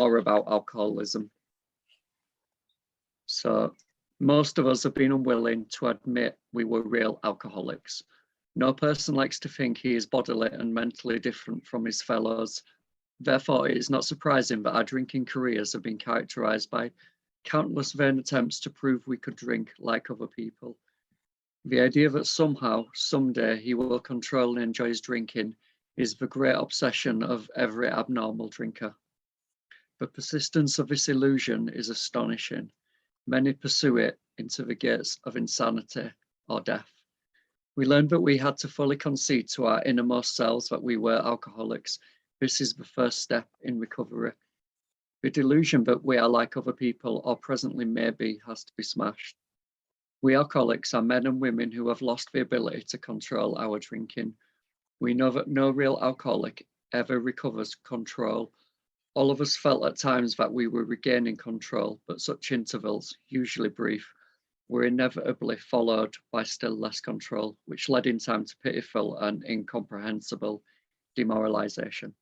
or about alcoholism. So most of us have been unwilling to admit we were real alcoholics. No person likes to think he is bodily and mentally different from his fellows. Therefore, it is not surprising that our drinking careers have been characterized by countless vain attempts to prove we could drink like other people. The idea that somehow, someday, he will control and enjoy his drinking is the great obsession of every abnormal drinker. The persistence of this illusion is astonishing. Many pursue it into the gates of insanity or death. We learned that we had to fully concede to our innermost selves that we were alcoholics. This is the first step in recovery. The delusion that we are like other people or presently may be has to be smashed. We alcoholics are men and women who have lost the ability to control our drinking. We know that no real alcoholic ever recovers control. All of us felt at times that we were regaining control, but such intervals, usually brief, were inevitably followed by still less control, which led in time to pitiful and incomprehensible demoralization.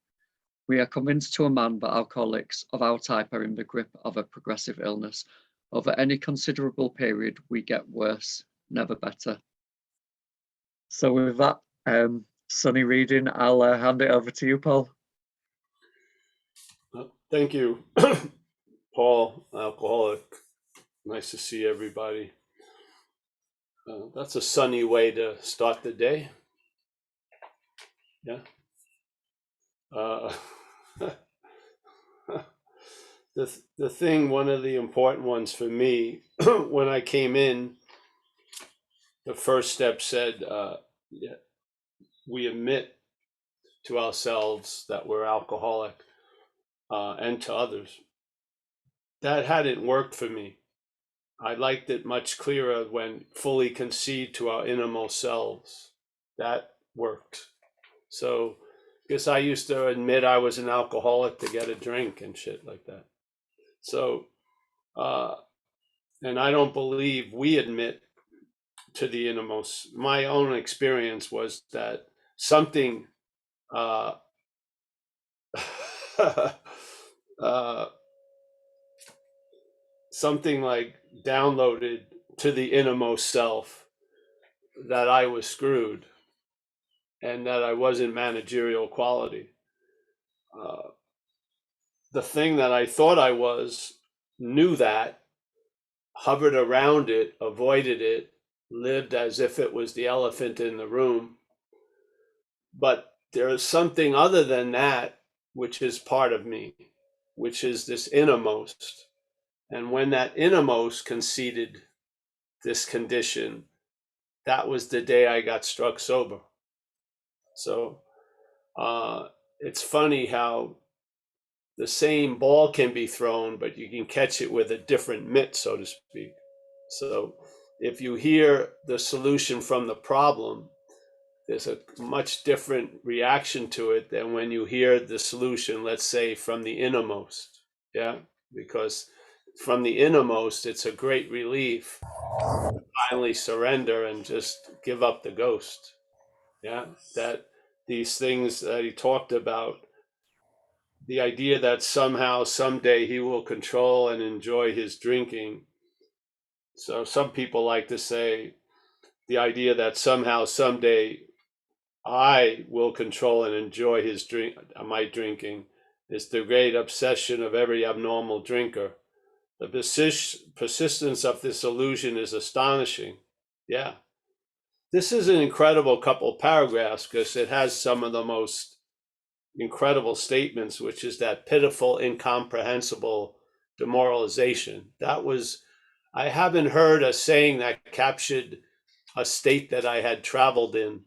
We are convinced to a man that alcoholics of our type are in the grip of a progressive illness. Over any considerable period, we get worse, never better. So with that sunny reading, I'll hand it over to you, Paul. Thank you, Paul, alcoholic. Nice to see everybody. That's a sunny way to start the day. Yeah. The thing, one of the important ones for me, when I came in, the first step said, we admit to ourselves that we're alcoholic and to others. That hadn't worked for me. I liked it much clearer when fully concede to our innermost selves. That worked. So I guess I used to admit I was an alcoholic to get a drink and shit like that. So, and I don't believe we admit to the innermost. My own experience was that something something like downloaded to the innermost self that I was screwed and that I wasn't managerial quality. The thing that I thought I was knew that, hovered around it, avoided it, lived as if it was the elephant in the room. But there is something other than that, which is part of me, which is this innermost. And when that innermost conceded this condition, that was the day I got struck sober. So it's funny how the same ball can be thrown, but you can catch it with a different mitt, so to speak. So if you hear the solution from the problem, there's a much different reaction to it than when you hear the solution, let's say, from the innermost. Yeah, because from the innermost, it's a great relief to finally surrender and just give up the ghost. Yeah, that these things that he talked about, the idea that somehow, someday he will control and enjoy his drinking. So some people like to say the idea that somehow, someday I will control and enjoy my drinking is the great obsession of every abnormal drinker. The persistence of this illusion is astonishing. Yeah. This is an incredible couple paragraphs because it has some of the most incredible statements, which is that pitiful, incomprehensible demoralization. I haven't heard a saying that captured a state that I had traveled in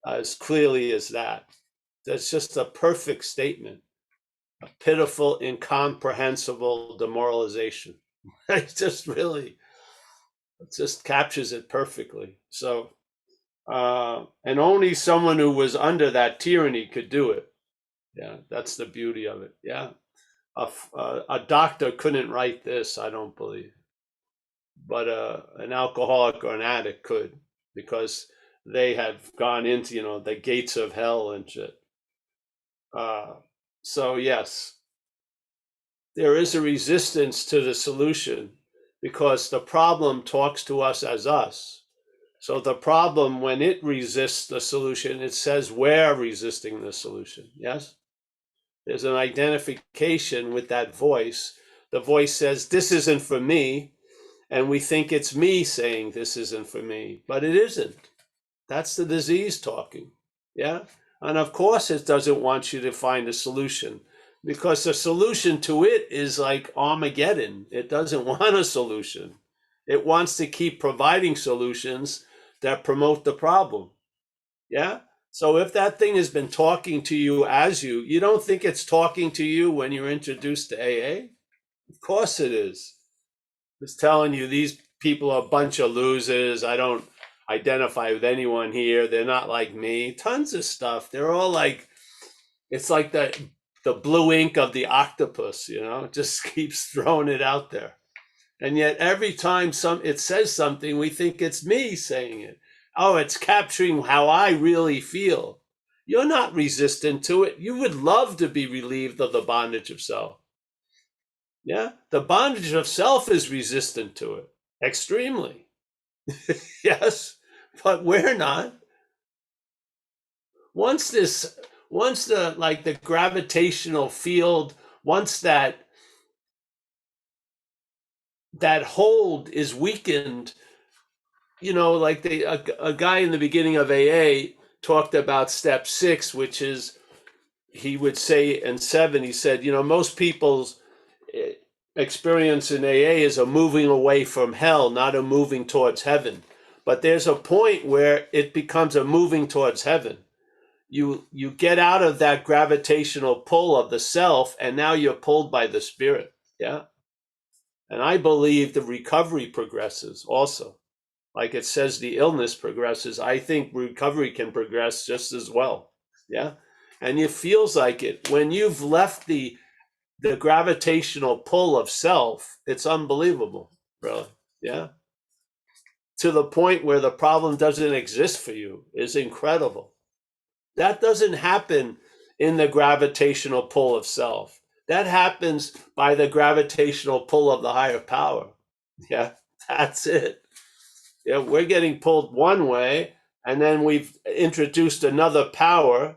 as clearly as that. That's just a perfect statement. A pitiful, incomprehensible demoralization. It just captures it perfectly. So, and only someone who was under that tyranny could do it. Yeah, that's the beauty of it. Yeah, a doctor couldn't write this, I don't believe, but an alcoholic or an addict could, because they have gone into the gates of hell and shit. So yes, there is a resistance to the solution because the problem talks to us as us. So the problem, when it resists the solution, it says we're resisting the solution. Yes? There's an identification with that voice. The voice says, this isn't for me. And we think it's me saying this isn't for me, but it isn't. That's the disease talking. Yeah. And of course, it doesn't want you to find a solution because the solution to it is like Armageddon. It doesn't want a solution. It wants to keep providing solutions that promote the problem. Yeah. So if that thing has been talking to you as you don't think it's talking to you when you're introduced to AA? Of course it is. It's telling you these people are a bunch of losers. I don't identify with anyone here. They're not like me. Tons of stuff. They're all like, it's like the blue ink of the octopus, just keeps throwing it out there. And yet every time it says something, we think it's me saying it. Oh, it's capturing how I really feel. You're not resistant to it. You would love to be relieved of the bondage of self. Yeah, the bondage of self is resistant to it, extremely. Yes, but we're not. Once the gravitational field, once that hold is weakened, like a guy in the beginning of AA talked about step 6, which is, he would say in 7, he said, most people's experience in AA is a moving away from hell, not a moving towards heaven. But there's a point where it becomes a moving towards heaven. You get out of that gravitational pull of the self, and now you're pulled by the spirit. Yeah. And I believe the recovery progresses also. Like it says the illness progresses, I think recovery can progress just as well. Yeah. And it feels like it. When you've left the gravitational pull of self, it's unbelievable, really. Yeah. To the point where the problem doesn't exist for you is incredible. That doesn't happen in the gravitational pull of self. That happens by the gravitational pull of the higher power. Yeah, that's it. Yeah, we're getting pulled one way, and then we've introduced another power,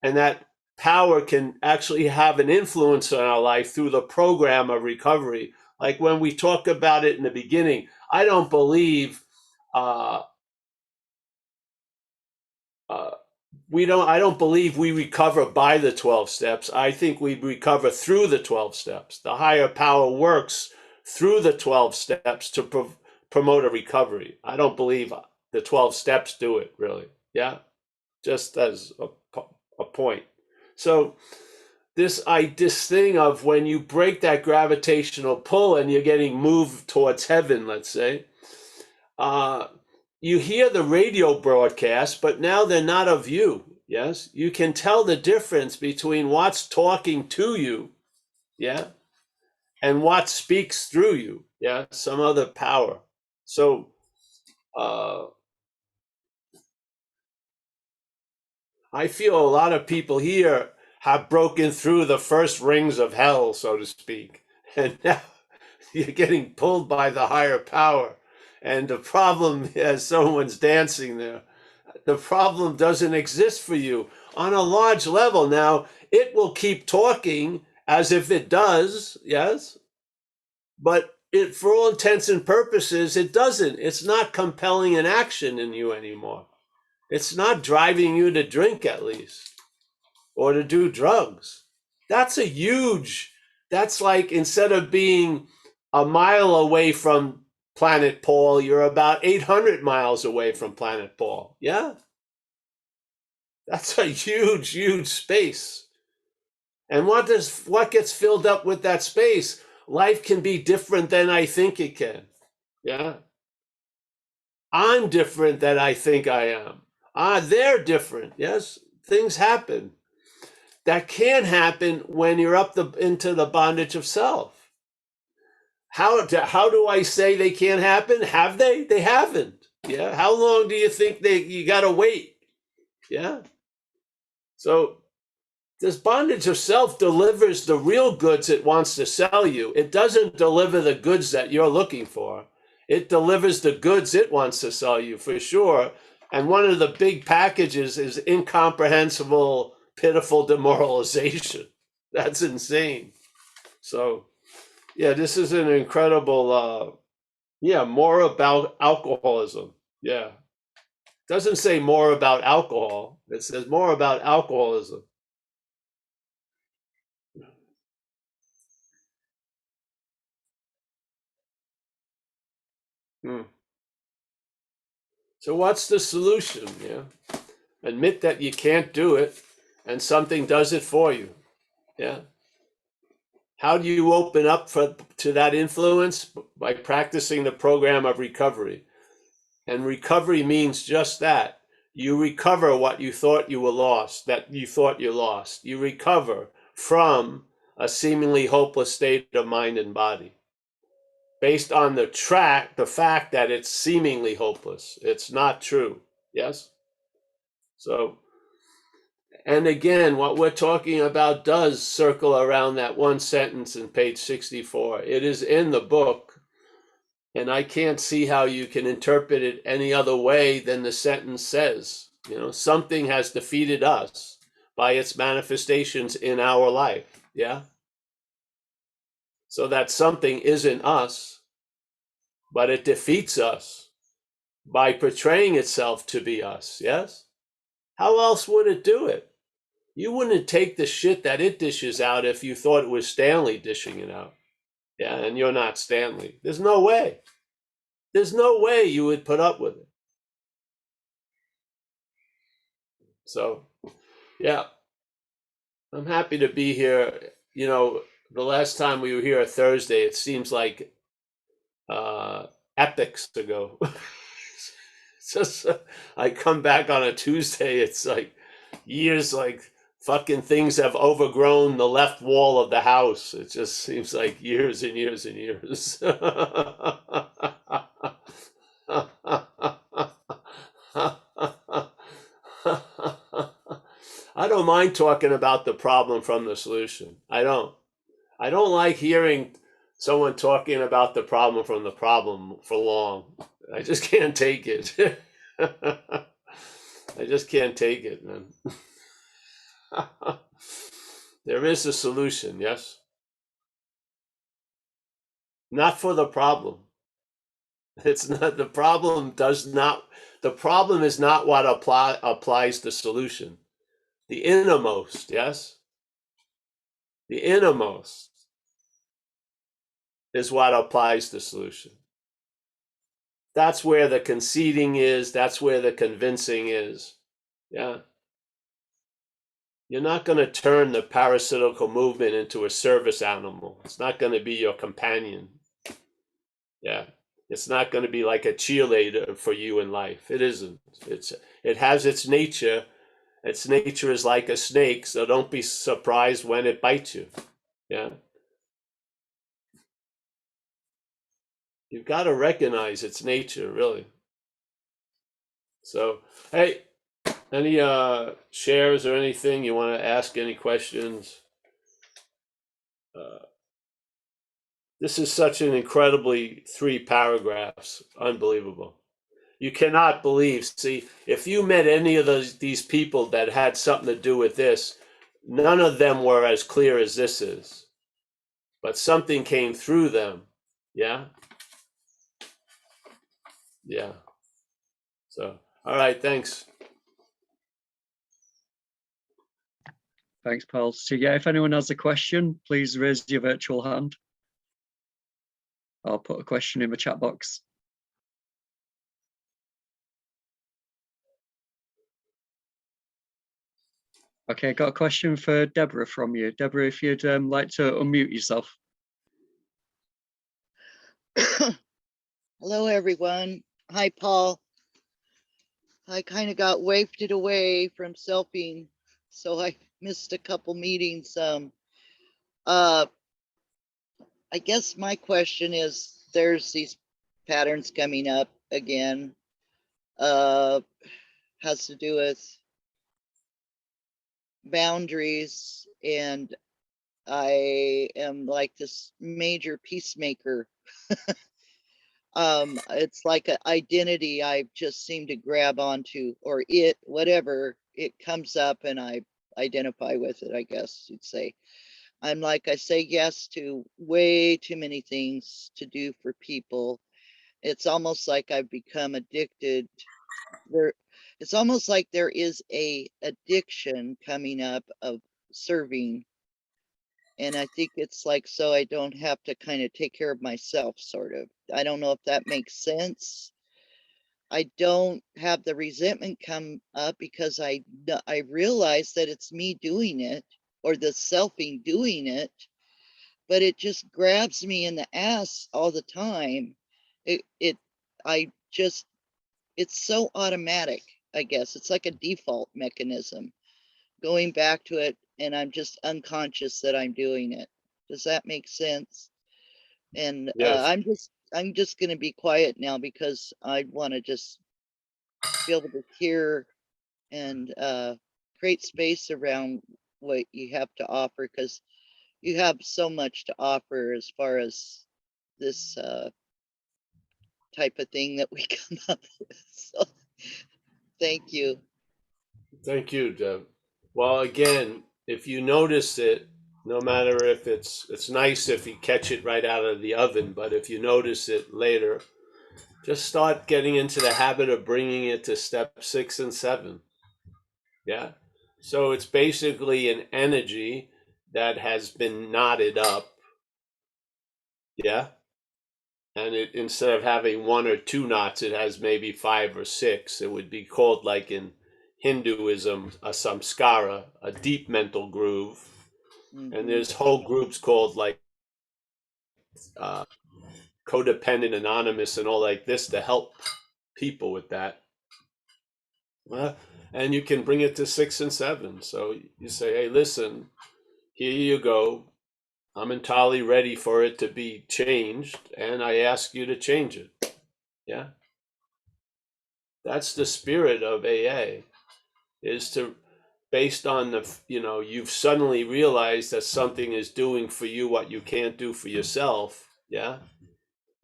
and that power can actually have an influence on our life through the program of recovery. Like when we talk about it in the beginning, I don't believe I don't believe we recover by the 12 steps. I think we recover through the 12 steps. The higher power works through the 12 steps to promote a recovery. I don't believe the 12 steps do it, really. Yeah, just as a point. So this thing of when you break that gravitational pull and you're getting moved towards heaven, let's say, you hear the radio broadcast, but now they're not of you. Yes, you can tell the difference between what's talking to you, yeah, and what speaks through you, yeah, some other power. So I feel a lot of people here have broken through the first rings of hell, so to speak, and now you're getting pulled by the higher power. And the problem, as someone's dancing there, the problem doesn't exist for you on a large level. Now, it will keep talking as if it does, yes, but for all intents and purposes, it doesn't. It's not compelling an action in you anymore. It's not driving you to drink, at least, or to do drugs. That's like instead of being a mile away from Planet Paul, you're about 800 miles away from Planet Paul. Yeah? That's a huge, huge space. And what gets filled up with that space? Life can be different than I think it can. Yeah? I'm different than I think I am. They're different. Yes? Things happen. That can happen when you're up into the bondage of self. How do I say they can't happen? Have they? They haven't. Yeah. How long do you think you got to wait? Yeah. So This bondage of self delivers the real goods it wants to sell you. It doesn't deliver the goods that you're looking for. It delivers the goods it wants to sell you, for sure. And one of the big packages is incomprehensible, pitiful demoralization. That's insane. So, yeah, this is an incredible, more about alcoholism. Yeah. Doesn't say more about alcohol. It says more about alcoholism. So what's the solution? Yeah. Admit that you can't do it and something does it for you. Yeah. How do you open up to that influence? By practicing the program of recovery. And recovery means just that. You recover what you thought you were lost, that you thought you lost. You recover from a seemingly hopeless state of mind and body, based on the fact that it's seemingly hopeless. It's not true. Yes? So, and again, what we're talking about does circle around that one sentence in page 64. It is in the book, and I can't see how you can interpret it any other way than the sentence says. You know, something has defeated us by its manifestations in our life. Yeah? So that something isn't us, but it defeats us by portraying itself to be us. Yes? How else would it do it? You wouldn't take the shit that it dishes out if you thought it was Stanley dishing it out. Yeah, and you're not Stanley. There's no way. There's no way you would put up with it. So, yeah, I'm happy to be here. You know, the last time we were here Thursday, it seems like epochs ago. It's just, I come back on a Tuesday, it's like years, like fucking things have overgrown the left wall of the house. It just seems like years and years and years. I don't mind talking about the problem from the solution. I don't like hearing someone talking about the problem from the problem for long. I just can't take it. I just can't take it, man. There is a solution, yes? Not for the problem. It's not the problem. The problem is not what applies the solution. The innermost, yes? The innermost is what applies the solution. That's where the conceding is. That's where the convincing is. Yeah. You're not going to turn the parasitical movement into a service animal. It's not going to be your companion. Yeah. It's not going to be like a cheerleader for you in life. It isn't. It has its nature. Its nature is like a snake, so don't be surprised when it bites you. Yeah. You've got to recognize its nature, really. So, hey, any shares or anything you want to ask? Any questions? This is such an incredibly 3 paragraphs. Unbelievable. You cannot believe. See, if you met any of these people that had something to do with this, none of them were as clear as this is. But something came through them. Yeah? Yeah. So, all right, thanks. Thanks, Paul. So yeah, if anyone has a question, please raise your virtual hand. I'll put a question in the chat box. Okay, got a question for Deborah from you. Deborah, if you'd like to unmute yourself. Hello, everyone. Hi, Paul. I kind of got wafted away from selfing, so I missed a couple meetings. I guess my question is, there's these patterns coming up again. Has to do with boundaries, and I am like this major peacemaker. It's like an identity I just seem to grab onto, or it, whatever it comes up, and I identify with it, I guess you'd say. I'm like, I say yes to way too many things to do for people. It's almost like I've become addicted. There, it's almost like there is a addiction coming up of serving. And I think it's like, so I don't have to kind of take care of myself, sort of. I don't know if that makes sense. I don't have the resentment come up because I realize that it's me doing it, or the selfing doing it, but it just grabs me in the ass all the time. It I just, it's so automatic, I guess. It's like a default mechanism going back to it, and I'm just unconscious that I'm doing it. Does that make sense? And Yes. I'm just going to be quiet now because I want to just be able to hear and create space around what you have to offer, because you have so much to offer as far as this type of thing that we come up with. So thank you. Thank you, Deb. Well, again, if you notice it, no matter if it's nice if you catch it right out of the oven, but if you notice it later, just start getting into the habit of bringing it to step 6 and 7. Yeah. So it's basically an energy that has been knotted up. Yeah. And it, instead of having 1 or 2 knots, it has maybe 5 or 6. It would be called, like in Hinduism, a samskara, a deep mental groove. And there's whole groups called like uh, Codependent Anonymous and all like this to help people with that. And you can bring it to 6 and 7. So you say, hey, listen, here you go. I'm entirely ready for it to be changed, and I ask you to change it. Yeah. That's the spirit of AA, is to, based on the, you've suddenly realized that something is doing for you what you can't do for yourself. Yeah.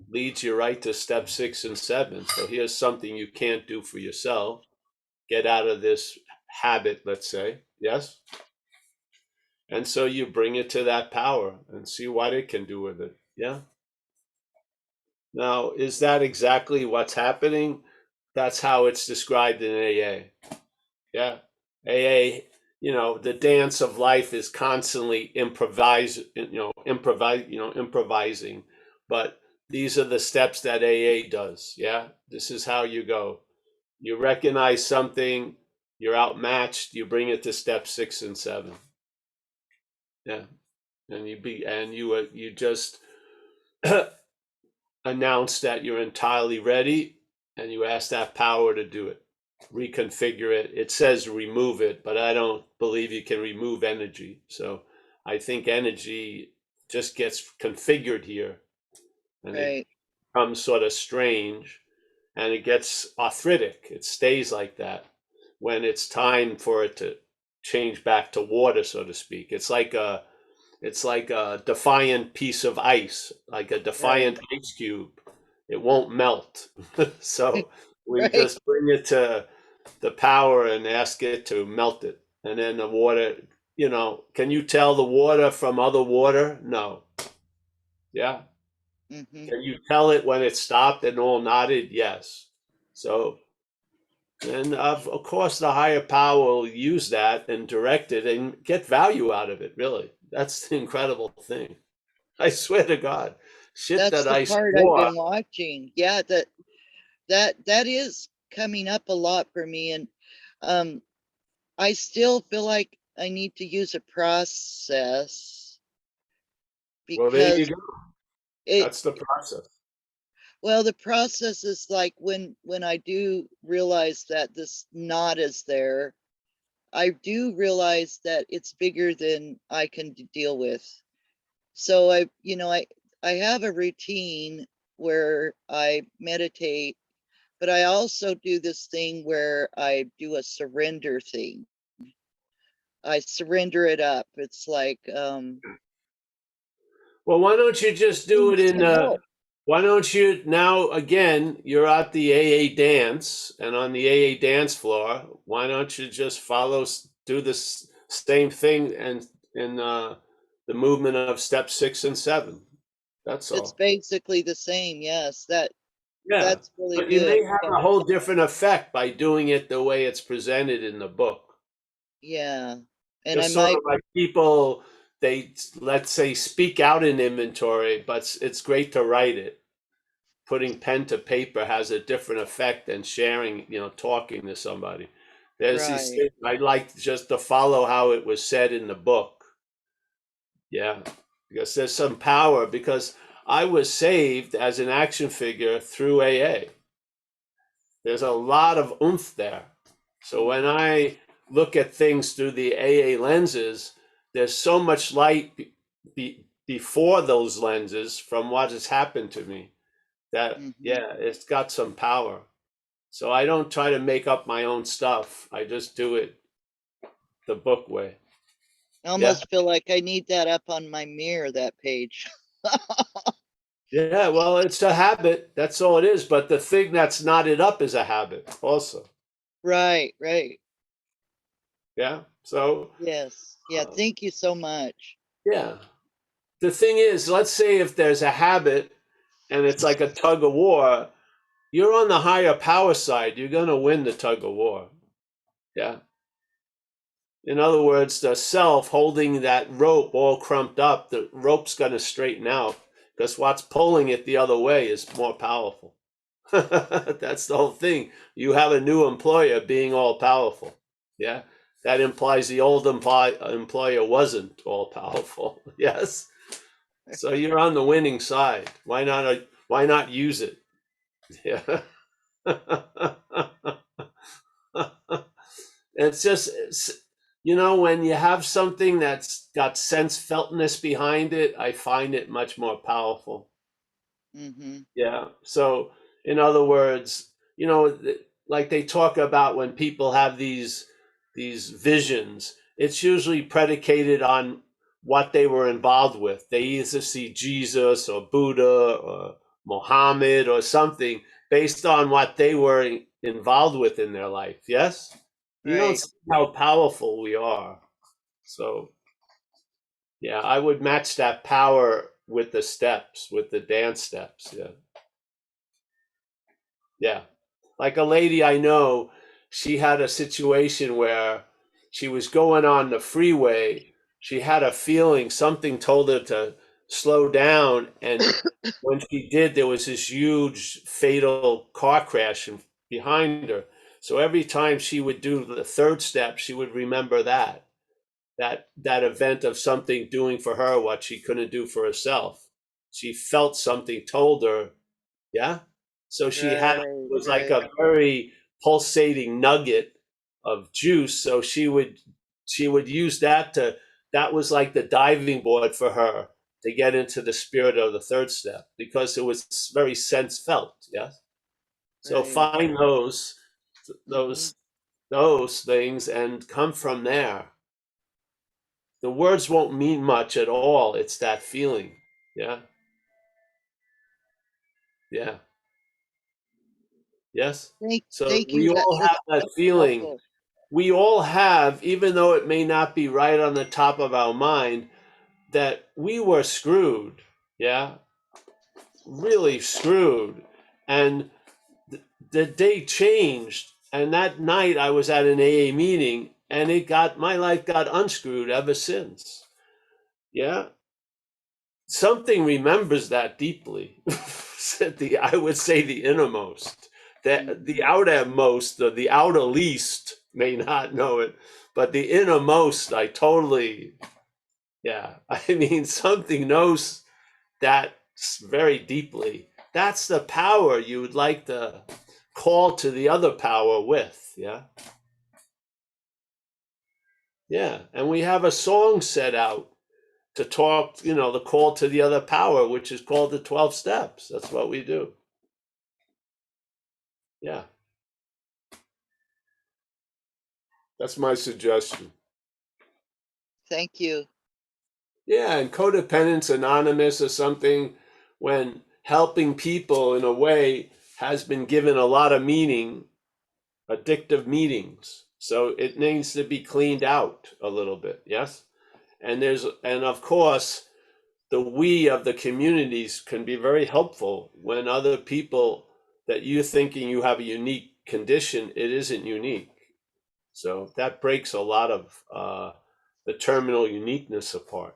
Leads you right to step 6 and 7. So here's something you can't do for yourself. Get out of this habit, let's say. Yes. And so you bring it to that power and see what it can do with it. Yeah. Now, is that exactly what's happening? That's how it's described in AA. Yeah. AA, the dance of life is constantly improvising. But these are the steps that AA does. Yeah. This is how you go. You recognize something, you're outmatched, you bring it to step 6 and 7. Yeah. And you just announce that you're entirely ready, and you ask that power to do it, reconfigure it. It says remove it, but I don't believe you can remove energy. So I think energy just gets configured here, and it becomes sort of strange, and it gets arthritic. It stays like that when it's time for it to change back to water, so to speak. It's like a defiant piece of ice, like a defiant ice cube. It won't melt. So we just bring it to the power and ask it to melt it. And then the water, can you tell the water from other water? No. Yeah. Can you tell it when it stopped and all nodded? Yes. So, and of course, the higher power will use that and direct it and get value out of it, really. That's the incredible thing. I swear to God, shit That's that the I part I've swore. been watching. Yeah, that is coming up a lot for me, and I still feel like I need to use a process Well, there you because go. it, That's the process. well, the process is like when I do realize that this knot is there, I do realize that it's bigger than I can deal with. So I have a routine where I meditate, but I also do this thing where I do a surrender thing, I surrender it up. It's like, Well, why don't you just do it seems in to help. why don't you now again, you're at the AA dance and on the AA dance floor, why don't you just do this same thing and in the movement of step 6 and 7. That's It's all. basically the same. Yes, Yeah. that's really But you good. may have a whole different effect by doing it the way it's presented in the book. Yeah. And I Just sort might, of like people, they, let's say, speak out in inventory, but it's great to write it. Putting pen to paper has a different effect than sharing, talking to somebody. There's these right. things I like just to follow how it was said in the book. Yeah, because there's some power. Because I was saved as an action figure through AA. There's a lot of oomph there. So when I look at things through the AA lenses, there's so much light before those lenses from what has happened to me that, Mhm. yeah, it's got some power. So I don't try to make up my own stuff. I just do it the book way. I Yeah. almost feel like I need that up on my mirror, that page. Yeah. Well, it's a habit. That's all it is. But the thing that's knotted up is a habit also. Right, right. Yeah. So, Yes. Yeah, thank you so much. yeah. The thing is, let's say if there's a habit and it's like a tug of war, you're on the higher power side. You're going to win the tug of war. Yeah. In other words, the self holding that rope all crumped up, the rope's going to straighten out because what's pulling it the other way is more powerful. That's the whole thing. You have a new employer being all powerful. Yeah. That implies the old employer wasn't all powerful. Yes. So you're on the winning side. Why not use it? Yeah. It's just, when you have something that's got sense feltness behind it, I find it much more powerful. Mm-hmm. Yeah. So, in other words, like they talk about when people have these visions, it's usually predicated on what they were involved with. They either see Jesus or Buddha or Muhammad or something based on what they were involved with in their life. Yes? You don't Right. see how powerful we are. So, yeah, I would match that power with the steps, with the dance steps. Yeah. Yeah. Like a lady I know, she had a situation where she was going on the freeway. She had a feeling something told her to slow down. And when she did, there was this huge fatal car crash behind her. So every time she would do the third step, she would remember that event of something doing for her what she couldn't do for herself. She felt something told her, yeah. So she had Right, was like right, a very pulsating nugget of juice. So she would use that was like the diving board for her to get into the spirit of the third step because it was very sense felt. Yes. So right. find Mm-hmm. those those things and come from there. The words won't mean much at all. It's that feeling. Yeah. Yeah. Yes. So Thank we you. all That's have that feeling. helpful. We all have, even though it may not be right on the top of our mind, that we were screwed. Yeah. Really screwed. And the day changed. And that night I was at an AA meeting and my life got unscrewed ever since. Yeah. Something remembers that deeply. I would say the innermost, the outermost, or the outer least may not know it, but the innermost, I totally, yeah. I mean, something knows that very deeply. That's the power you would like to call to the other power with, yeah. Yeah, and we have a song set out to talk, the call to the other power, which is called the 12 steps. That's what we do. Yeah. That's my suggestion. Thank you. Yeah, and Codependence Anonymous is something when helping people in a way has been given a lot of meaning, addictive meanings. So it needs to be cleaned out a little bit, yes? And of course, the we of the communities can be very helpful when other people that you're thinking you have a unique condition, it isn't unique. So that breaks a lot of the terminal uniqueness apart.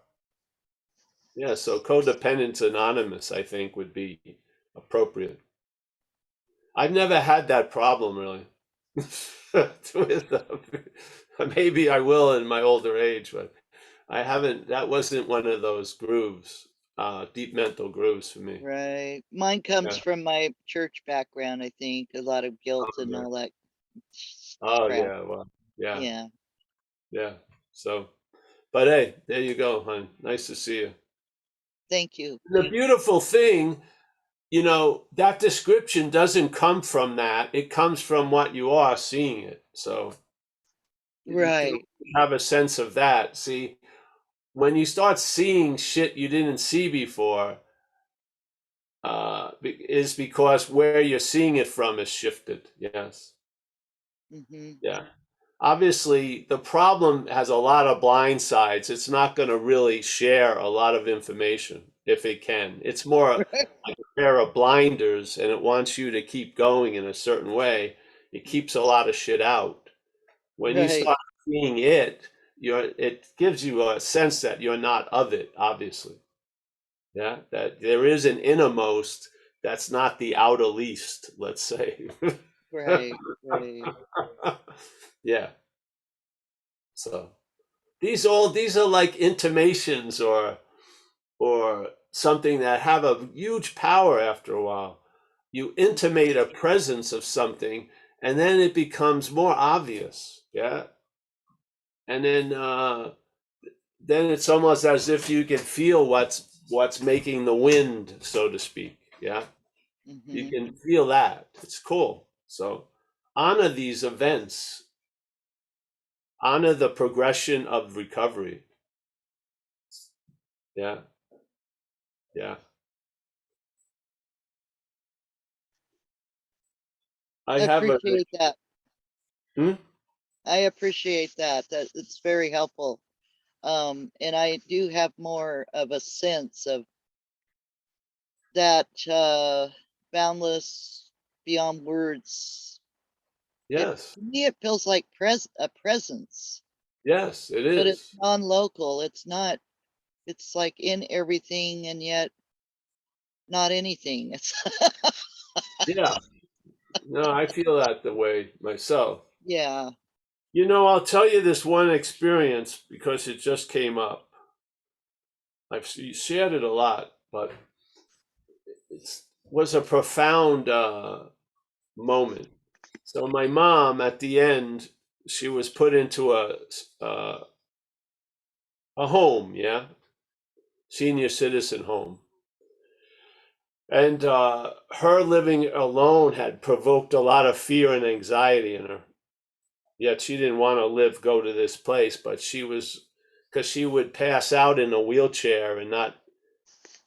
Yeah, so Codependence Anonymous, I think, would be appropriate. I've never had that problem really. With, maybe I will in my older age, but I haven't. That wasn't one of those grooves, deep mental grooves for me. Right. Mine comes Yeah. from my church background, I think. A lot of guilt Oh and yeah. all that Oh crap. yeah. Well, yeah, Yeah. yeah. So, but hey, there you go, hon. Nice to see you. Thank you. The beautiful thing, that description doesn't come from that. It comes from what you are seeing it. So you can Right. have a sense of that. See, when you start seeing shit you didn't see before, is because where you're seeing it from is shifted. Yes. Mm-hmm. Yeah. Obviously, the problem has a lot of blind sides. It's not going to really share a lot of information if it can. It's more like a pair of blinders, and it wants you to keep going in a certain way. It keeps a lot of shit out. When you Right. start seeing it, it gives you a sense that you're not of it, obviously. Yeah, that there is an innermost that's not the outer least, let's say. Right. Right. Yeah. So these are like intimations or something that have a huge power after a while. You intimate a presence of something and then it becomes more obvious. Yeah. And then it's almost as if you can feel what's making the wind, so to speak. Yeah. You Mm-hmm. can feel that. It's cool. So honor these events, honor the progression of recovery. Yeah. Yeah. I I have a appreciate that. hmm? I appreciate that. That it's very helpful. And I do have more of a sense of that boundless beyond words. It Yes. to me it feels like a presence, Yes, it but it's is. non-local. It's not, it's like in everything and yet not anything. It's Yeah. No, I feel that the way myself. yeah. I'll tell you this one experience because it just came up. I've shared it a lot, but it was a profound moment. So my mom, at the end, she was put into uh, a home, yeah, senior citizen home, and her living alone had provoked a lot of fear and anxiety in her. Yet she didn't want to go to this place, but because she would pass out in a wheelchair and not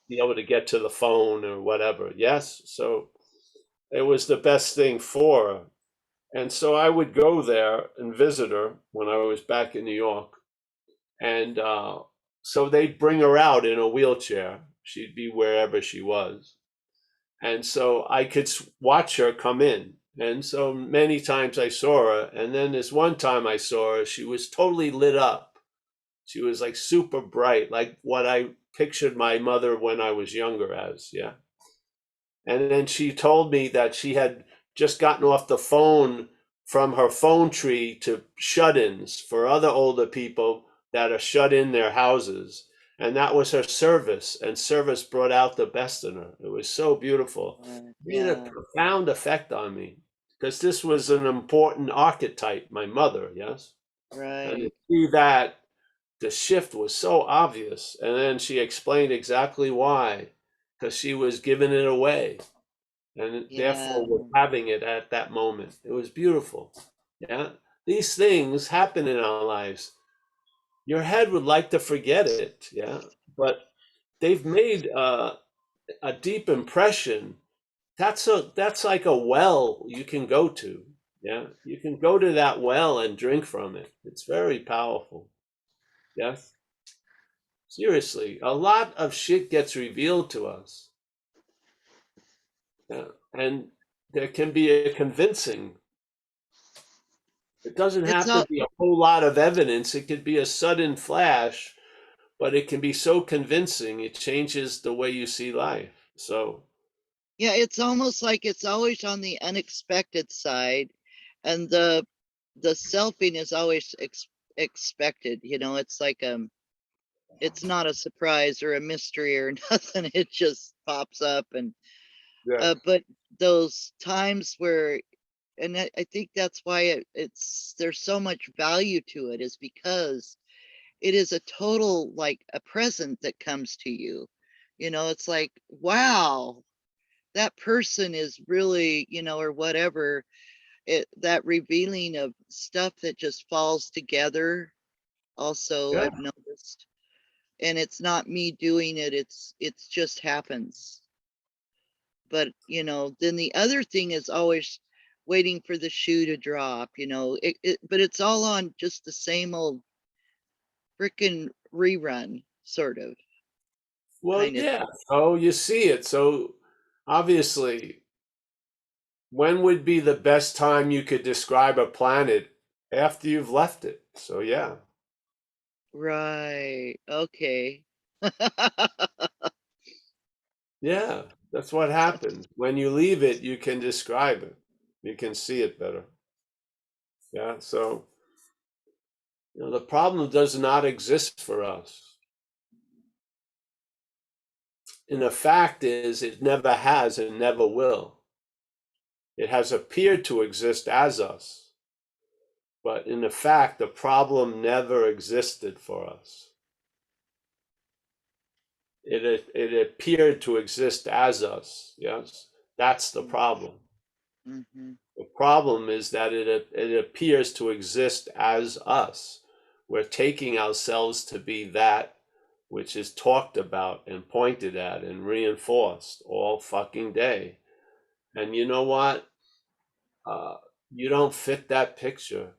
be able to get to the phone or whatever. Yes, so it was the best thing for her. And so I would go there and visit her when I was back in New York. And so they'd bring her out in a wheelchair. She'd be wherever she was. And so I could watch her come in. And so many times I saw her. And then this one time I saw her, she was totally lit up. She was like super bright, like what I pictured my mother when I was younger as. Yeah. And then she told me that she had just gotten off the phone from her phone tree to shut ins for other older people that are shut in their houses. And that was her service, and service brought out the best in her. It was so beautiful. It had a Yeah. profound effect on me because this was an important archetype, my mother, yes? And to Right. see that the shift was so obvious. And then she explained exactly why, because she was giving it away and Yeah. therefore was having it at that moment. It was beautiful. Yeah. These things happen in our lives. your head would like to forget it, yeah, but they've made a deep impression. That's like a well you can go to. Yeah, you can go to that well and drink from it. It's very powerful. Yes, seriously, a lot of shit gets revealed to us. Yeah. And there can be a convincing. It doesn't It's have to all, be a whole lot of evidence. It could be a sudden flash, but it can be so convincing. It changes the way you see life. So, yeah, it's almost like it's always on the unexpected side, and the selfing is always expected. You know, it's like it's not a surprise or a mystery or nothing. It just pops up, and yeah, but those times where, and I think that's why it's there's so much value to it, is because it is a total, like a present that comes to you. You know, it's like, wow, that person is really, you know, or whatever, that revealing of stuff that just falls together. Also, yeah, I've noticed, and it's not me doing it, it's just happens. But you know, then the other thing is always waiting for the shoe to drop, you know, but it's all on just the same old freaking rerun, sort of, well, kind of yeah. thing. Oh, you see it. So, obviously, when would be the best time you could describe a planet after you've left it? So, yeah, Right, okay. yeah, that's what happens. When you leave it, you can describe it, you can see it better. Yeah, so, the problem does not exist for us. And the fact is, it never has and never will. It has appeared to exist as us, but in fact, the problem never existed for us. It appeared to exist as us. Yes, that's the problem. Mm-hmm. The problem is that it appears to exist as us. We're taking ourselves to be that which is talked about and pointed at and reinforced all fucking day. And you know what? Uh, you don't fit that picture.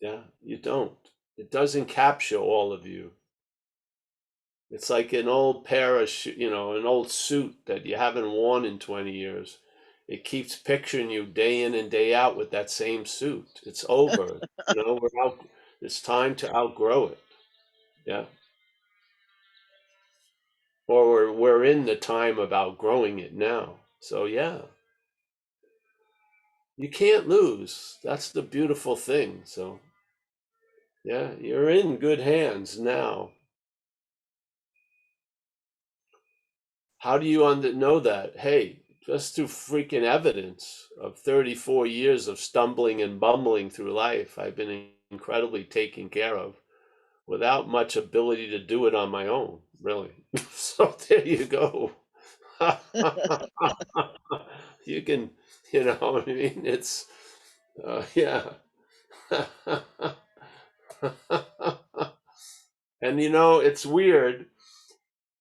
Yeah, you don't. It doesn't capture all of you. It's like an old pair of an old suit that you haven't worn in 20 years. It keeps picturing you day in and day out with that same suit. It's over. We're out. It's time to outgrow it. Yeah. Or we're in the time of outgrowing it now. So yeah, you can't lose. That's the beautiful thing. So yeah, you're in good hands now. How do you know that? Hey, just through freaking evidence of 34 years of stumbling and bumbling through life, I've been incredibly taken care of without much ability to do it on my own, really. So there you go. You can, what I mean? It's, yeah. And it's weird.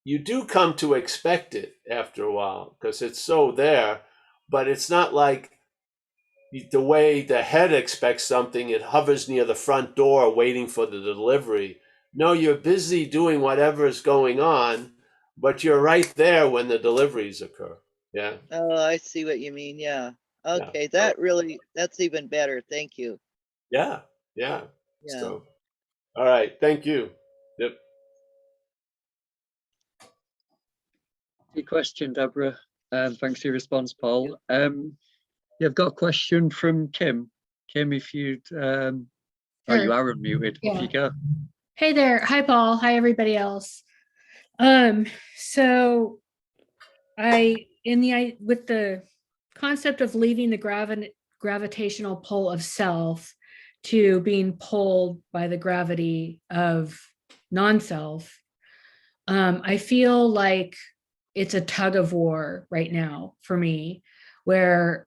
You do come to expect it after a while because it's so there, but it's not like the way the head expects something, it hovers near the front door waiting for the delivery. No, you're busy doing whatever is going on, but you're right there when the deliveries occur. Yeah, Oh, I see what you mean. Yeah. yeah, Okay, so, that's even better. Thank you. yeah, yeah. Yeah. So, all right, thank you. Yep. Good question, Deborah. Thanks for your response, Paul. Yeah, I've got a question from Kim. Kim, if you'd, oh, you Sure. are unmuted. Off Yeah. you go. Hey there. Hi, Paul. Hi, everybody else. So with the concept of leaving the gravitational pull of self to being pulled by the gravity of non-self, I feel like it's a tug of war right now for me, where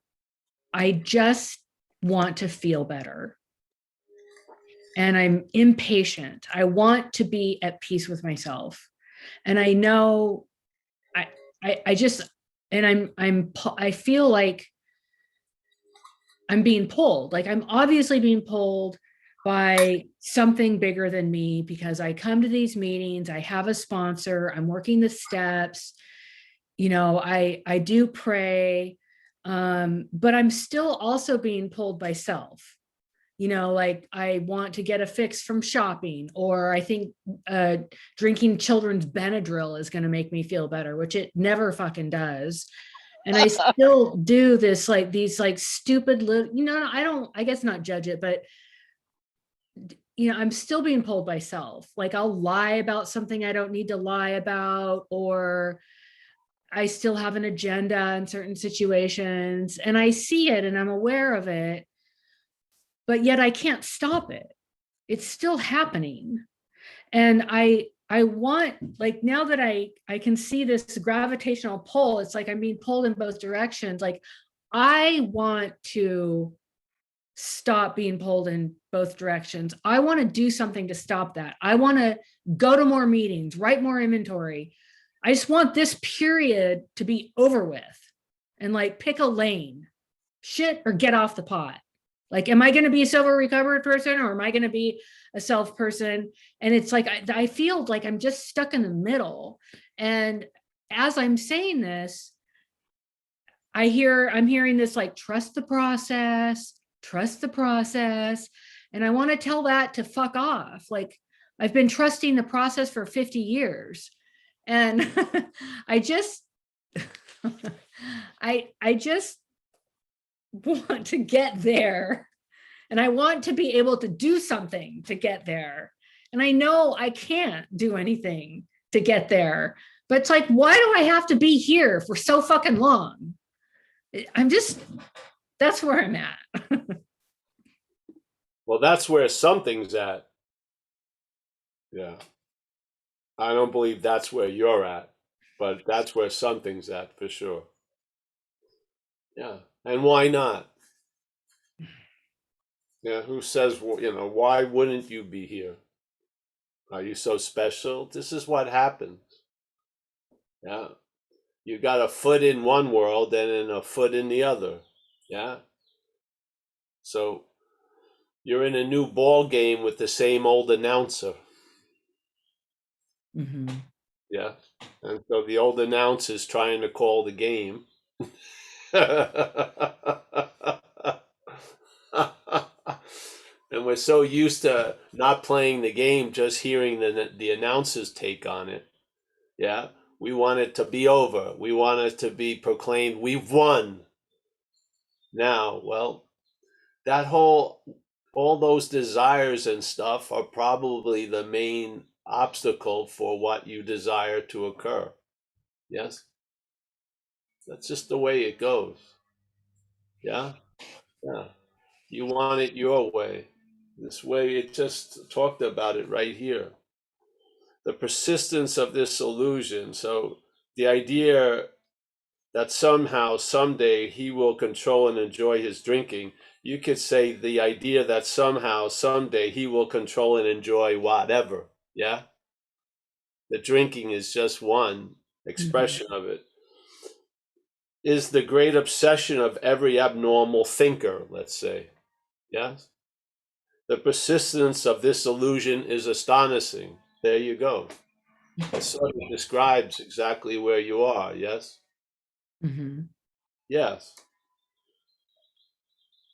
I just want to feel better. and I'm impatient. I want to be at peace with myself. And I know I just, and I feel like I'm being pulled. Like I'm obviously being pulled by something bigger than me, because I come to these meetings, I have a sponsor, I'm working the steps, I do pray, but I'm still also being pulled by self. Like I want to get a fix from shopping, or I think drinking children's Benadryl is going to make me feel better, which it never fucking does. And I still do this, like these like stupid little, I guess not judge it, but I'm still being pulled by self. Like I'll lie about something I don't need to lie about, or I still have an agenda in certain situations, and I see it and I'm aware of it, but yet I can't stop it. It's still happening. And I want, like, now that I can see this gravitational pull, it's like I'm being pulled in both directions. Like I want to stop being pulled in both directions. I want to do something to stop that. I want to go to more meetings, write more inventory. I just want this period to be over with, and like pick a lane, shit or get off the pot. Like, am I going to be a sober recovered person, or am I going to be a self person? And it's like, I feel like I'm just stuck in the middle. And as I'm saying this, I'm hearing this, like, trust the process. And I want to tell that to fuck off. Like, I've been trusting the process for 50 years. And I just, I just want to get there, and I want to be able to do something to get there. And I know I can't do anything to get there, but it's like, why do I have to be here for so fucking long? That's where I'm at. Well, that's where something's at. Yeah. I don't believe that's where you're at, but that's where something's at for sure. Yeah. And why not? Yeah. Who says, why wouldn't you be here? Are you so special? This is what happens. Yeah. You got a foot in one world and a foot in the other. Yeah. So you're in a new ball game with the same old announcer. Mm-hmm. Yeah. And so the old announcer's trying to call the game. And we're so used to not playing the game, just hearing the announcer's take on it. Yeah. We want it to be over. We want it to be proclaimed, we've won. Now, well, all those desires and stuff are probably the main obstacle for what you desire to occur. Yes? That's just the way it goes. Yeah? Yeah. You want it your way. This way, it just talked about it right here. The persistence of this illusion. So the idea that somehow, someday, he will control and enjoy his drinking. You could say the idea that somehow, someday, he will control and enjoy whatever. Yeah? The drinking is just one expression of it. Is the great obsession of every abnormal thinker, let's say. Yes? The persistence of this illusion is astonishing. There you go. It sort of describes exactly where you are, yes? Mm-hmm. Yes.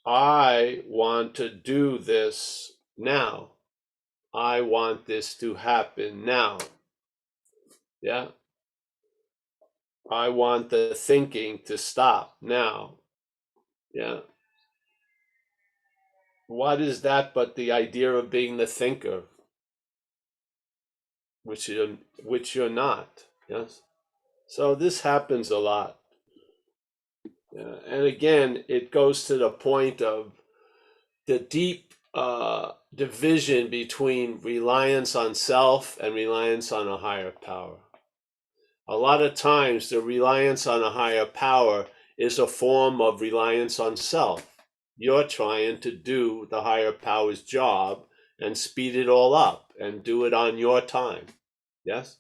I want to do this now. I want this to happen now. Yeah? I want the thinking to stop now. Yeah? What is that but the idea of being the thinker, which you're not? Yes. So this happens a lot, and again, it goes to the point of the deep division between reliance on self and reliance on a higher power. A lot of times, the reliance on a higher power is a form of reliance on self. You're trying to do the higher power's job, and speed it all up and do it on your time. Yes?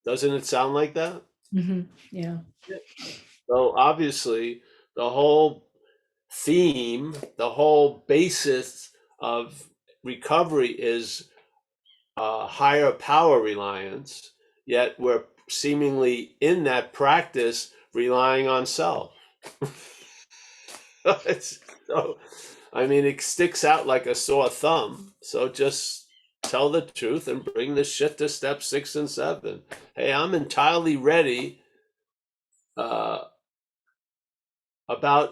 Doesn't it sound like that? Yeah. So obviously, the whole theme, the whole basis of recovery is higher power reliance, yet we're seemingly in that practice relying on self. So, I mean, it sticks out like a sore thumb. So just tell the truth and bring the shit to step 6 and 7. Hey, I'm entirely ready about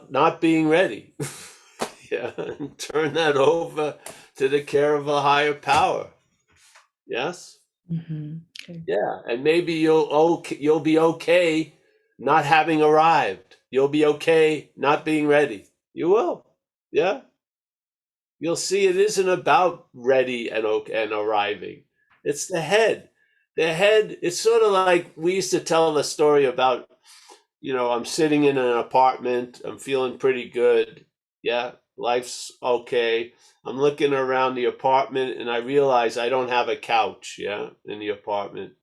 not being ready. Yeah, and turn that over to the care of a higher power. Yes? Okay. Yeah, and maybe you'll be okay not having arrived. You'll be okay not being ready. You will. Yeah. You'll see it isn't about ready and arriving. It's the head. The head, it's sort of like we used to tell the story about, I'm sitting in an apartment, I'm feeling pretty good. Yeah, life's okay. I'm looking around the apartment and I realize I don't have a couch, in the apartment.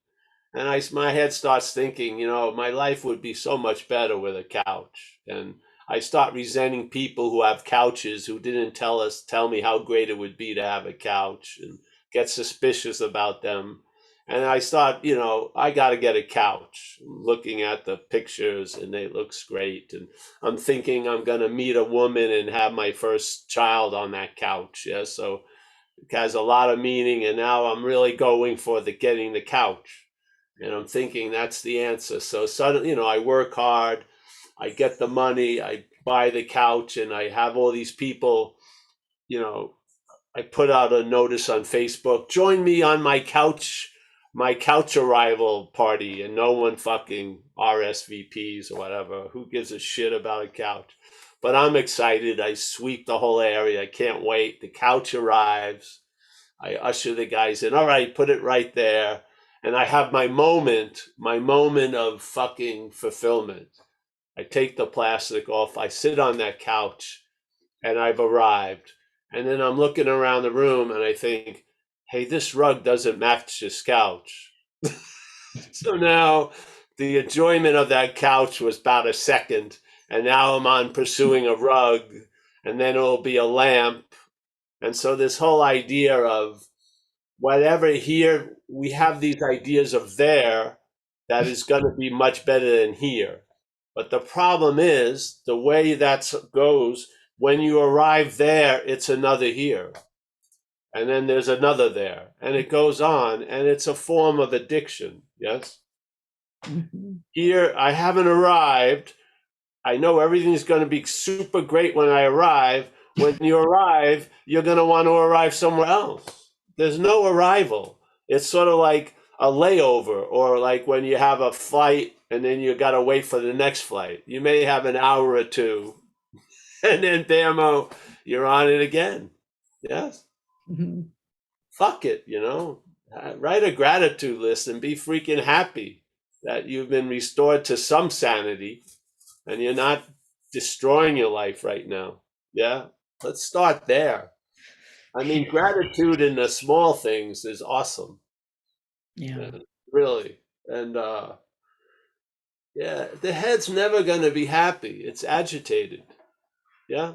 And my head starts thinking, my life would be so much better with a couch. And I start resenting people who have couches who didn't tell me how great it would be to have a couch, and get suspicious about them. And I start, I got to get a couch. I'm looking at the pictures and it looks great. And I'm thinking I'm going to meet a woman and have my first child on that couch. Yeah. So it has a lot of meaning. And now I'm really going for getting the couch. And I'm thinking that's the answer. So suddenly, I work hard, I get the money, I buy the couch, and I have all these people, I put out a notice on Facebook, join me on my couch arrival party, and no one fucking RSVPs or whatever. Who gives a shit about a couch? But I'm excited. I sweep the whole area. I can't wait. The couch arrives. I usher the guys in. All right, put it right there. And I have my moment of fucking fulfillment. I take the plastic off. I sit on that couch and I've arrived. And then I'm looking around the room and I think, hey, this rug doesn't match this couch. So now the enjoyment of that couch was about a second. And now I'm on pursuing a rug, and then it'll be a lamp. And so this whole idea of whatever here, we have these ideas of there that is going to be much better than here. But the problem is the way that goes, when you arrive there, it's another here. And then there's another there. And it goes on. And it's a form of addiction. Yes? Here, I haven't arrived. I know everything's going to be super great when I arrive. When you arrive, you're going to want to arrive somewhere else. There's no arrival. It's sort of like a layover, or like when you have a flight and then you got to wait for the next flight. You may have an hour or two, and then bam, you're on it again. Yes? Fuck it, Write a gratitude list and be freaking happy that you've been restored to some sanity and you're not destroying your life right now. Yeah? Let's start there. I mean, gratitude in the small things is awesome. Yeah. Really. And the head's never going to be happy. It's agitated. Yeah?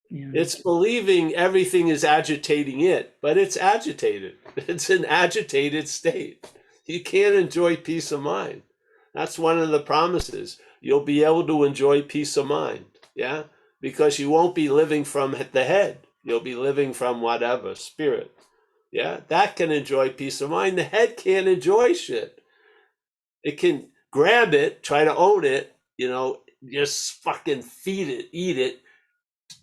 It's believing everything is agitating it, but it's agitated. It's an agitated state. You can't enjoy peace of mind. That's one of the promises. You'll be able to enjoy peace of mind. Yeah? Because you won't be living from the head. You'll be living from whatever, spirit. Yeah? That can enjoy peace of mind. The head can't enjoy shit. It can grab it, try to own it, just fucking feed it, eat it,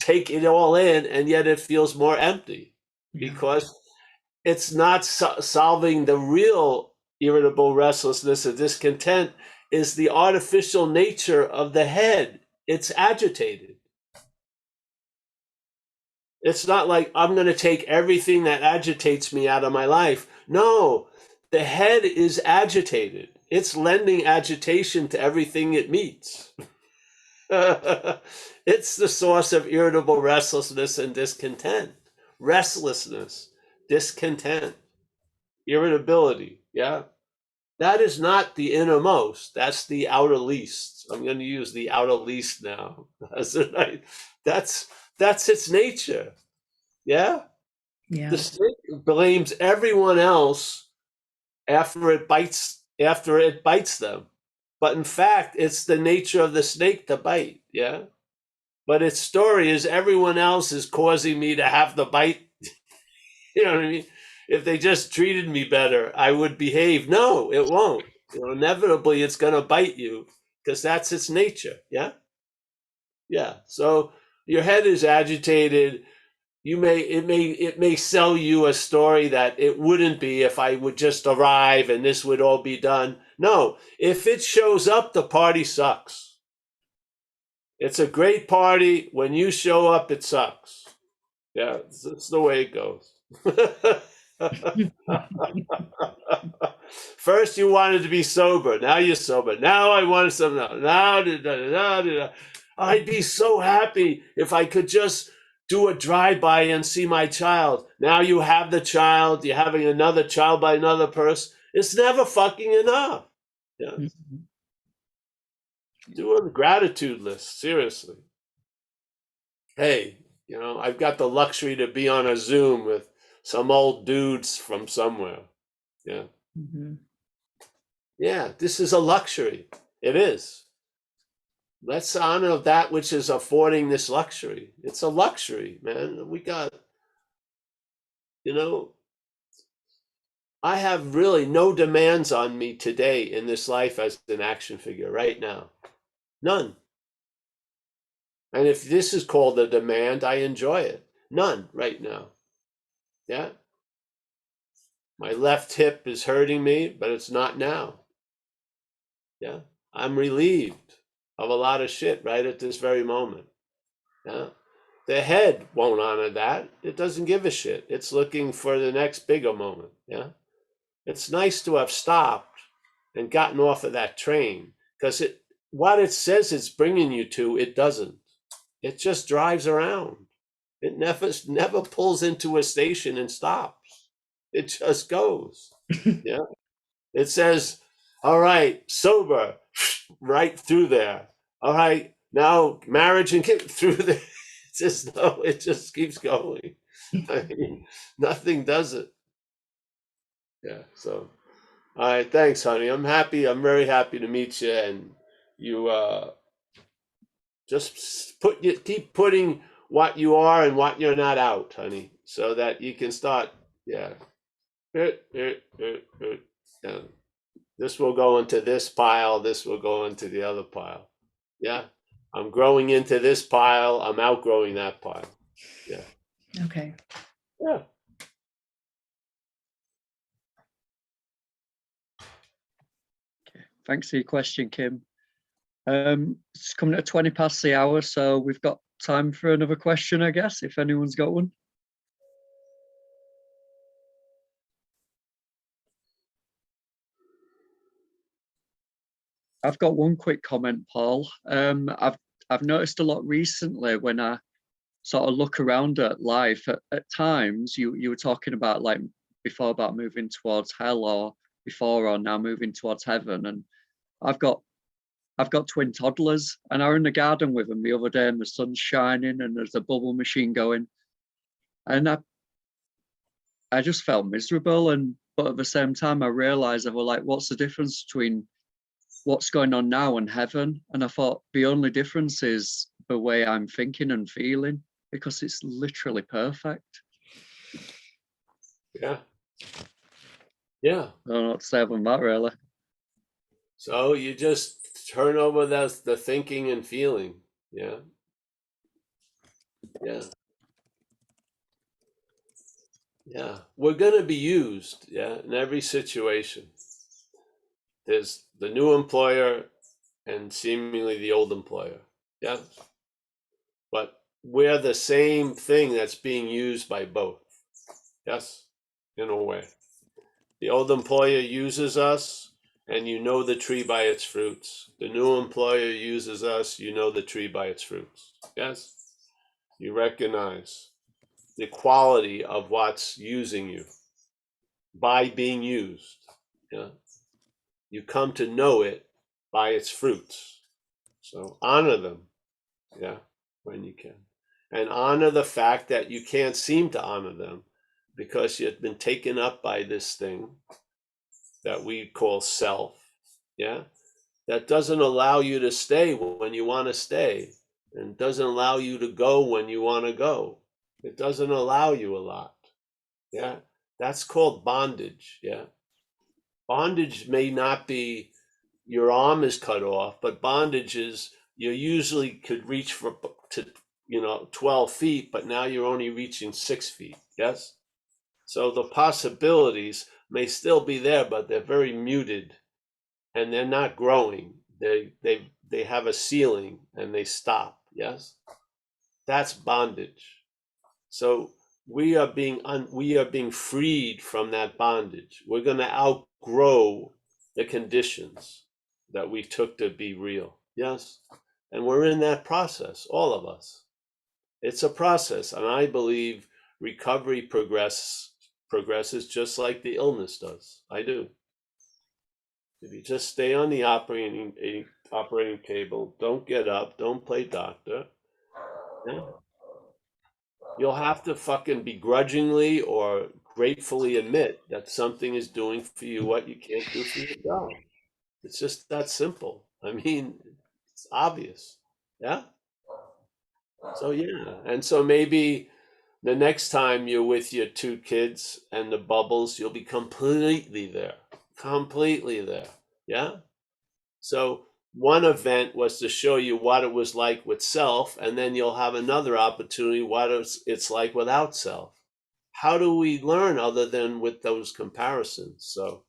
take it all in, and yet it feels more empty because it's not solving the real irritable restlessness or discontent. Is the artificial nature of the head. It's agitated. It's not like I'm going to take everything that agitates me out of my life. No, the head is agitated. It's lending agitation to everything it meets. It's the source of irritable restlessness and discontent. restlessness, discontent, irritability. Yeah. That is not the innermost. That's the outer least. I'm going to use the outer least now. That's its nature. Yeah. Yeah. The snake blames everyone else after it bites them. But in fact, it's the nature of the snake to bite. Yeah. But its story is everyone else is causing me to have the bite. You know what I mean? If they just treated me better, I would behave. No, it won't. Inevitably, it's going to bite you because that's its nature. Yeah. Yeah. So your head is agitated. It may sell you a story that it wouldn't be if I would just arrive and this would all be done. No, if it shows up, the party sucks. It's a great party. When you show up, it sucks. Yeah, it's the way it goes. First, you wanted to be sober. Now you're sober. Now I want some. Now, I'd be so happy if I could just do a drive-by and see my child. Now you have the child. You're having another child by another person. It's never fucking enough. Yeah. Do a gratitude list. Seriously. Hey, I've got the luxury to be on a Zoom with some old dudes from somewhere. Yeah. Mhm. Yeah, this is a luxury. It is. Let's honor that which is affording this luxury. It's a luxury, man. We got, I have really no demands on me today in this life as an action figure right now. None. And if this is called a demand, I enjoy it. None right now. Yeah. My left hip is hurting me, but it's not now. Yeah. I'm relieved of a lot of shit right at this very moment. Yeah. The head won't honor that. It doesn't give a shit. It's looking for the next bigger moment. Yeah. It's nice to have stopped and gotten off of that train because what it says it's bringing you to, it doesn't. It just drives around. It never pulls into a station and stops. It just goes. Yeah. It says, all right, sober, right through there. All right, now marriage and kid through there. It just keeps going. I mean, nothing does it. Yeah. So, all right, thanks, honey. I'm happy. I'm very happy to meet you, and you just keep putting what you are and what you're not out, honey, so that you can start. Yeah. Yeah. This will go into this pile. This will go into the other pile. Yeah. I'm growing into this pile. I'm outgrowing that pile. Yeah. Okay. Yeah. Thanks for your question, Kim. It's coming at 20 past the hour, so we've got time for another question, I guess, if anyone's got one. I've got one quick comment, Paul. I've noticed a lot recently when I sort of look around at life. At times, you were talking about like before about moving towards hell, or before or now moving towards heaven. And I've got twin toddlers, and I was in the garden with them the other day, and the sun's shining, and there's a bubble machine going, and I just felt miserable. But at the same time, I realized I was like, what's the difference between what's going on now and heaven? And I thought the only difference is the way I'm thinking and feeling, because it's literally perfect. Yeah. Yeah. I don't know what to say about that, really. So you just turn over the thinking and feeling. Yeah. Yeah. Yeah. We're going to be used. Yeah. In every situation. There's the new employer and seemingly the old employer. Yeah. But we're the same thing that's being used by both. Yes. In a way. The old employer uses us, and you know the tree by its fruits. The new employer uses us, you know the tree by its fruits. Yes? You recognize the quality of what's using you by being used. Yeah. You come to know it by its fruits. So honor them, yeah, when you can. And honor the fact that you can't seem to honor them because you've been taken up by this thing that we call self, yeah, that doesn't allow you to stay when you want to stay and doesn't allow you to go when you want to go. It doesn't allow you a lot, yeah. That's called bondage, yeah. Bondage may not be your arm is cut off, but bondage is you usually could reach for to 12 feet, but now you're only reaching 6 feet. Yes. So the possibilities may still be there, but they're very muted, and they're not growing. They have a ceiling and they stop. Yes. That's bondage. So we are being freed from that bondage. We're going to outgrow the conditions that we took to be real. Yes. And we're in that process, all of us. It's a process. And I believe recovery progresses just like the illness does. I do. If you just stay on the operating table, don't get up, don't play doctor, yeah, you'll have to fucking begrudgingly or gratefully admit that something is doing for you what you can't do for yourself. It's just that simple. I mean, it's obvious. Yeah. So, yeah. And so maybe the next time you're with your two kids and the bubbles, you'll be completely there. Completely there. Yeah. So, one event was to show you what it was like with self, and then you'll have another opportunity what it's like without self. How do we learn other than with those comparisons? So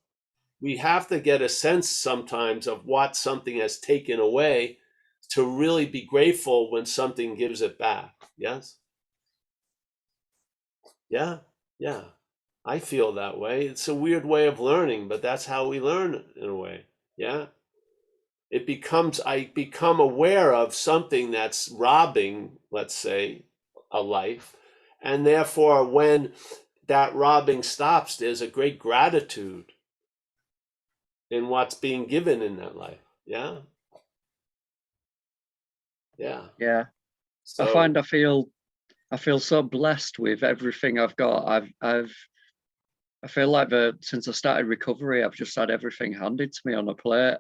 we have to get a sense sometimes of what something has taken away to really be grateful when something gives it back. Yes? Yeah, yeah. I feel that way. It's a weird way of learning, but that's how we learn in a way. Yeah. I become aware of something that's robbing, let's say, a life. And therefore, when that robbing stops, there's a great gratitude in what's being given in that life. Yeah. Yeah. Yeah. I So, find I feel so blessed with everything I've got. I feel like since I started recovery, I've just had everything handed to me on a plate.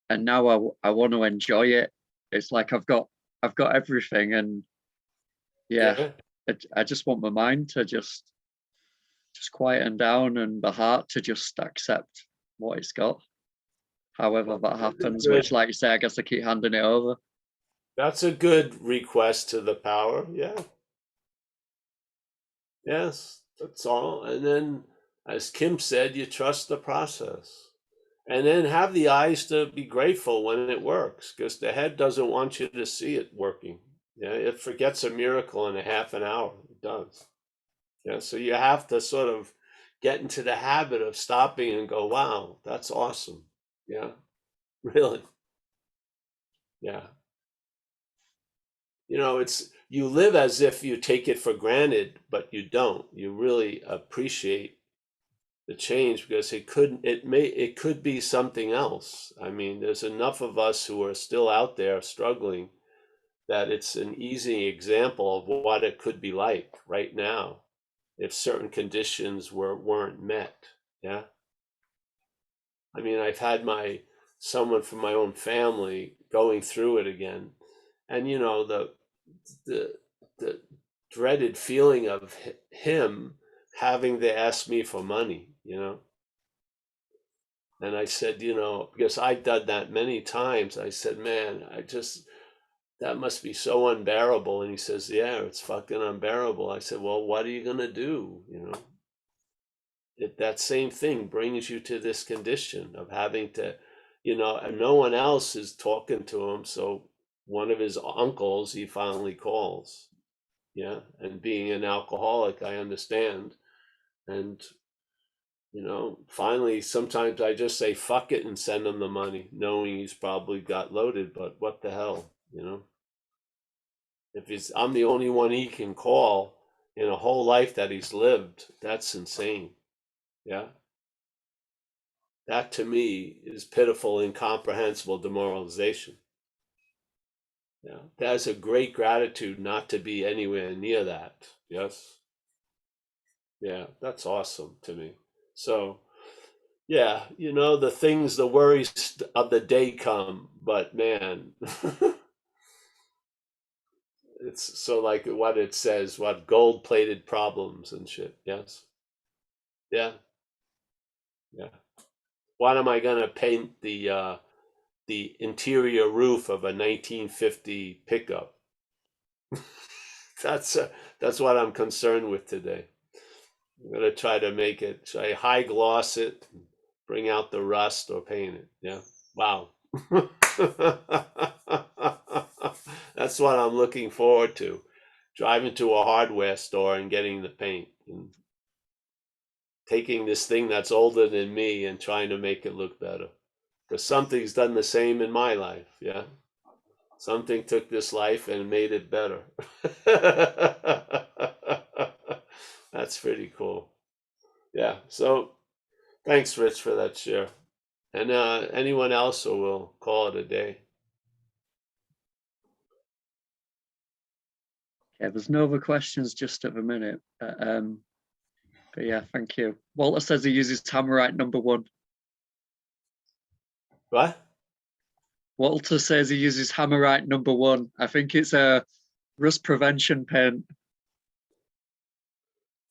And now I want to enjoy it. It's like I've got everything, and yeah, yeah. I just want my mind to just quieten down and the heart to just accept what it's got, however that happens. Which, like you say, I guess I keep handing it over. That's a good request to the power. Yeah. Yes, that's all. And then, as Kim said, you trust the process. And then have the eyes to be grateful when it works, because the head doesn't want you to see it working. Yeah, it forgets a miracle in a half an hour. It does. Yeah, so you have to sort of get into the habit of stopping and go, wow, that's awesome. Yeah, really. Yeah. You live as if you take it for granted, but you don't. You really appreciate the change because it could be something else. I mean, there's enough of us who are still out there struggling that it's an easy example of what it could be like right now if certain conditions weren't met. Yeah. I mean, I've had someone from my own family going through it again, and the the dreaded feeling of him having to ask me for money, And I said, because I'd done that many times, I said, man, that must be so unbearable. And he says, yeah, it's fucking unbearable. I said, well, what are you going to do? That same thing brings you to this condition of having to, and no one else is talking to him. So one of his uncles, he finally calls. Yeah. And being an alcoholic, I understand. And finally, sometimes I just say fuck it and send him the money, knowing he's probably got loaded, but what the hell, If I'm the only one he can call in a whole life that he's lived, that's insane. Yeah. That to me is pitiful, incomprehensible demoralization. Yeah. That's a great gratitude not to be anywhere near that. Yes. Yeah, that's awesome to me. So, yeah, the things, the worries of the day come, but man, it's so like what it says, what gold-plated problems and shit. Yes. Yeah. Yeah. What am I gonna paint the interior roof of a 1950 pickup? That's what I'm concerned with today. I'm gonna try to make it. Should I high gloss it, bring out the rust, or paint it? Yeah. Wow. That's what I'm looking forward to. Driving to a hardware store and getting the paint and taking this thing that's older than me and trying to make it look better. Because something's done the same in my life. Yeah. Something took this life and made it better. That's pretty cool. Yeah. So thanks, Rich, for that share. And anyone else, or we'll call it a day. Yeah, there's no other questions just at the minute. But yeah, thank you. Walter says he uses Tamarite #1. What? Walter says he uses Hammerite #1. I think it's a rust prevention paint.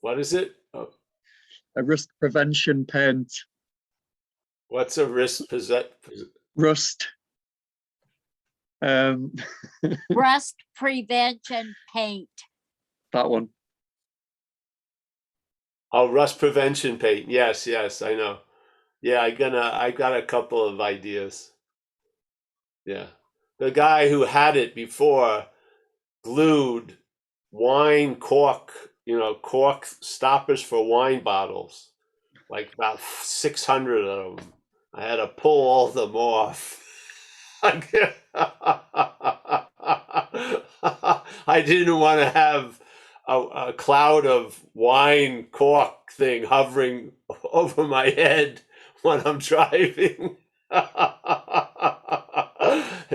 What is it? Oh, A rust prevention paint. what's a risk Rust. Rust prevention paint. That one. Oh, rust prevention paint. Yes, I know. Yeah, I got a couple of ideas. Yeah. The guy who had it before glued wine cork, cork stoppers for wine bottles, like about 600 of them. I had to pull all of them off. I didn't want to have a cloud of wine cork thing hovering over my head when I'm driving.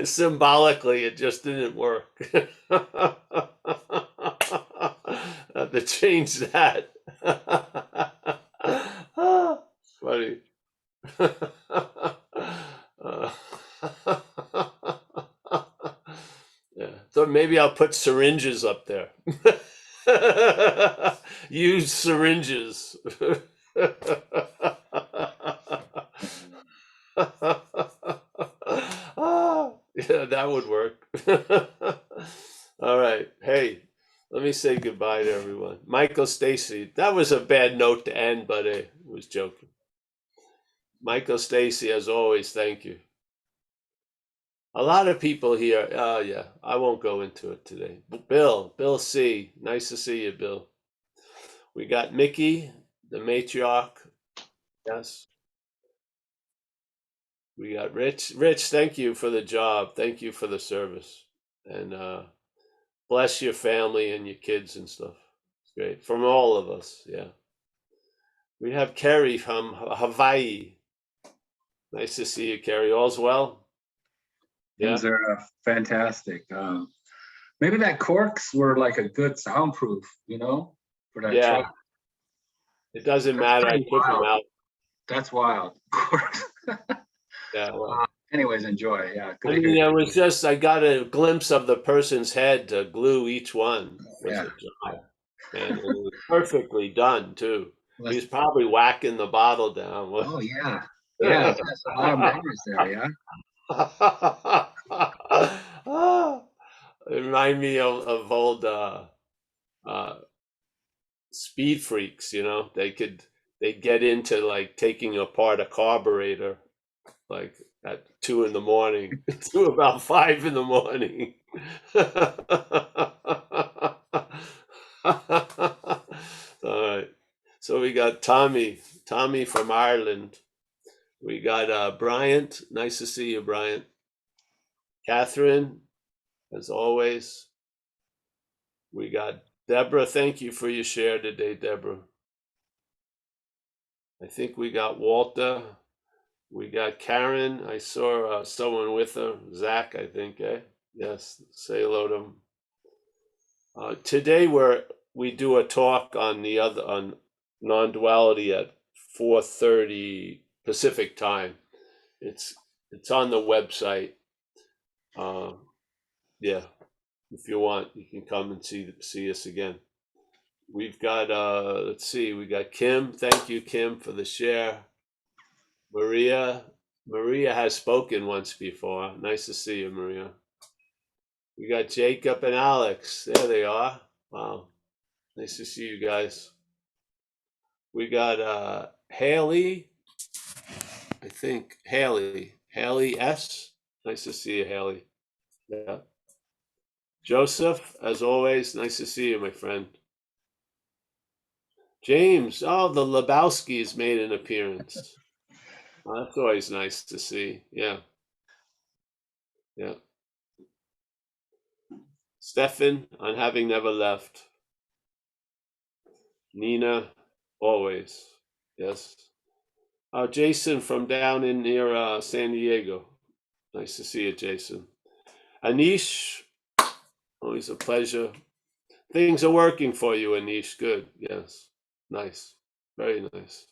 Symbolically, it just didn't work. I have to change that. Funny. Yeah. So maybe I'll put syringes up there. Use syringes. Yeah, that would work. All right. Hey, let me say goodbye to everyone. Michael Stacy, that was a bad note to end, but I was joking. Michael Stacy, as always, thank you. A lot of people here. Oh, yeah, I won't go into it today. Bill C. Nice to see you, Bill. We got Mickey, the matriarch. Yes. We got Rich. Rich, thank you for the job. Thank you for the service. And bless your family and your kids and stuff. It's great. From all of us, yeah. We have Kerry from Hawaii. Nice to see you, Kerry. All's well? Yeah. Things are fantastic. Maybe that corks were like a good soundproof, for that Yeah. truck. It doesn't That's matter. I pretty took them wild. out. That's wild. Corks. Yeah. Well, Anyways, enjoy. Yeah. Good I to mean, hear. it was just, I got a glimpse of the person's head to glue each one with Yeah. the job. And it was perfectly done, too. Well, He's probably whacking the bottle down. oh yeah. Yeah. That's a lot of memories there. Yeah. It reminded me of old speed freaks, they'd get into like taking apart a carburetor like at 2 a.m. to about 5 a.m. All right. So we got Tommy from Ireland. We got Bryant. Nice to see you, Bryant. Catherine, as always. We got Deborah. Thank you for your share today, Deborah. I think we got Walter. We got Karen. I saw someone with her, Zach, I think, eh? Yes, say hello to him. Today we do a talk on non-duality at 4:30 Pacific time. It's on the website. Yeah, if you want, you can come and see us again. We've got let's see, we got Kim. Thank you, Kim, for the share. Maria has spoken once before. Nice to see you, Maria. We got Jacob and Alex. There they are. Wow, nice to see you guys. We got Haley. I think Haley S. Nice to see you, Haley. Yeah. Joseph, as always, nice to see you, my friend. James, oh, the Lebowskis made an appearance. Oh, that's always nice to see. Yeah. Yeah. Stefan, on having never left. Nina, always. Yes. Jason from down in near San Diego. Nice to see you, Jason. Anish, always a pleasure. Things are working for you, Anish. Good. Yes. Nice. Very nice.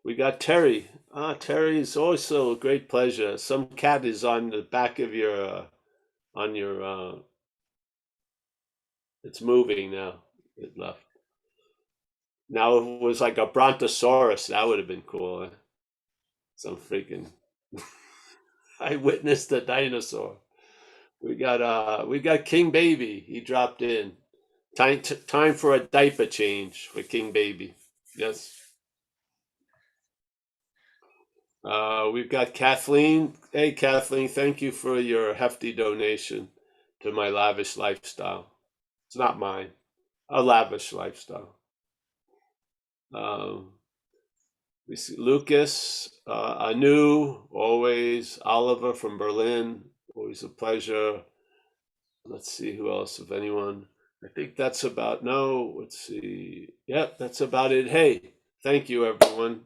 We got Terry. Terry is also a great pleasure. Some cat is on the back of your, it's moving now. It left. Now if it was like a brontosaurus, that would have been cool. Eh? Some freaking, I witnessed a dinosaur. We got King Baby. He dropped in. Time for a diaper change for King Baby. Yes. We've got Kathleen. Hey, Kathleen, thank you for your hefty donation to my lavish lifestyle. It's not mine, a lavish lifestyle. We see Lucas, Anu, always. Oliver from Berlin, always a pleasure. Let's see who else, if anyone. I think that's about, no, let's see. Yep, that's about it. Hey, thank you, everyone.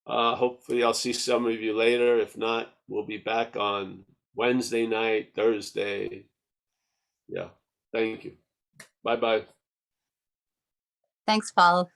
Hopefully I'll see some of you later. If not, we'll be back on Wednesday night, Thursday. Yeah, thank you. Bye-bye. Thanks, Paul.